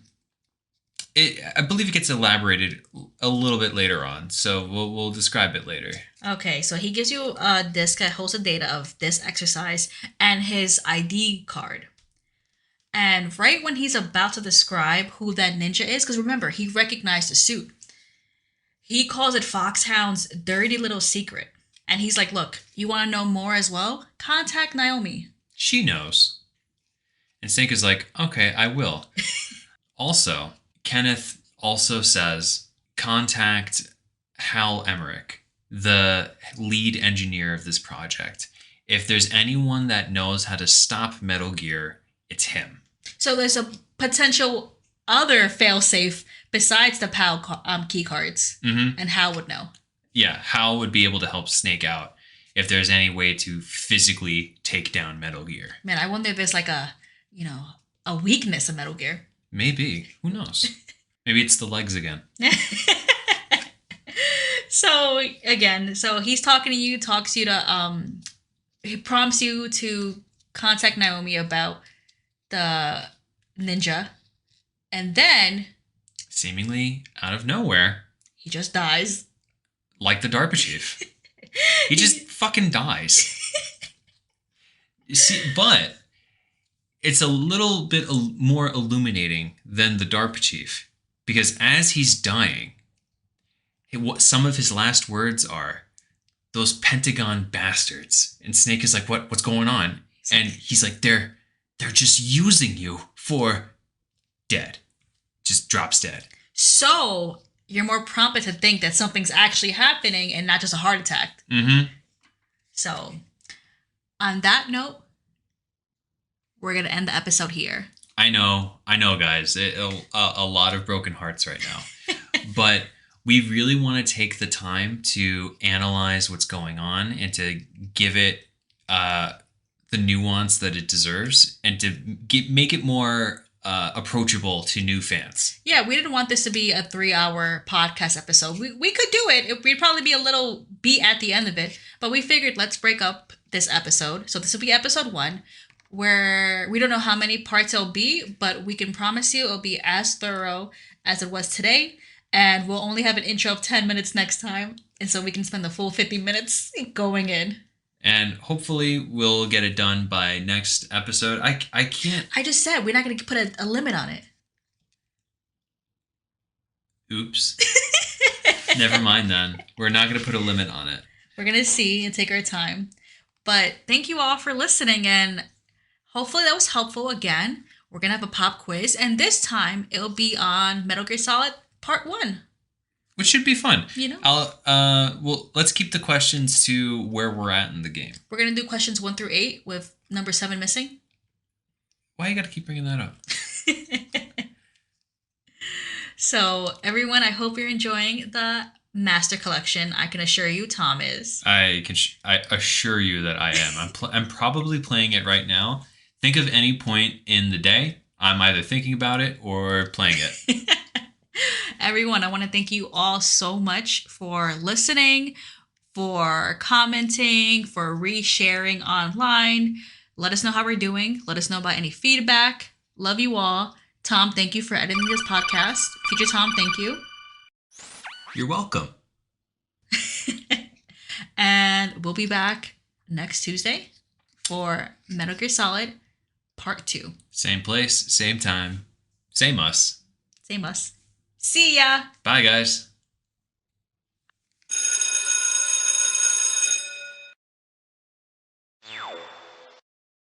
believe it gets elaborated a little bit later on, so we'll describe it later. Okay, so he gives you a disc that holds the data of this exercise and his ID card. And right when he's about to describe who that ninja is, because remember, he recognized the suit, he calls it Foxhound's dirty little secret. And he's like, look, you want to know more as well? Contact Naomi. She knows. And Snake is like, okay, I will. Also, Kenneth also says, contact Hal Emmerich, the lead engineer of this project. If there's anyone that knows how to stop Metal Gear, it's him. So there's a potential other failsafe besides the PAL key cards, and Hal would know. Yeah, Hal would be able to help Snake out if there's any way to physically take down Metal Gear. Man, I wonder if there's like a weakness of Metal Gear. Maybe. Who knows? Maybe it's the legs again. So he's talking to you, talks you to, he prompts you to contact Naomi about the ninja. And then... seemingly out of nowhere... he just dies. Like the DARPA chief. He just fucking dies. You see, but... it's a little bit more illuminating than the DARPA chief. Because as he's dying, some of his last words are, those Pentagon bastards. And Snake is like, what's going on? And he's like, they're just using you for dead. Just drops dead. So you're more prompted to think that something's actually happening and not just a heart attack. Mm-hmm. So on that note, we're going to end the episode here. I know, guys. A lot of broken hearts right now. But we really want to take the time to analyze what's going on and to give it the nuance that it deserves and to make it more approachable to new fans. Yeah, we didn't want this to be a 3-hour podcast episode. We could do it. We'd probably be a little beat at the end of it. But we figured let's break up this episode. So this will be episode 1. Where we don't know how many parts it'll be, but we can promise you it'll be as thorough as it was today. And we'll only have an intro of 10 minutes next time. And so we can spend the full 50 minutes going in. And hopefully we'll get it done by next episode. I can't... I just said we're not going to put a limit on it. Oops. Never mind then. We're not going to put a limit on it. We're going to see and take our time. But thank you all for listening, and hopefully that was helpful. Again, we're going to have a pop quiz, and this time it'll be on Metal Gear Solid Part 1. Which should be fun. You know? Well, let's keep the questions to where we're at in the game. We're going to do questions 1 through 8 with number 7 missing. Why you got to keep bringing that up? So, everyone, I hope you're enjoying the Master Collection. I can assure you Tom is. I assure you that I am. I'm probably playing it right now. Think of any point in the day. I'm either thinking about it or playing it. Everyone, I want to thank you all so much for listening, for commenting, for resharing online. Let us know how we're doing. Let us know about any feedback. Love you all. Tom, thank you for editing this podcast. Future Tom, thank you. You're welcome. And we'll be back next Tuesday for Metal Gear Solid Part 2. Same place, same time, same us. Same us. See ya. Bye, guys.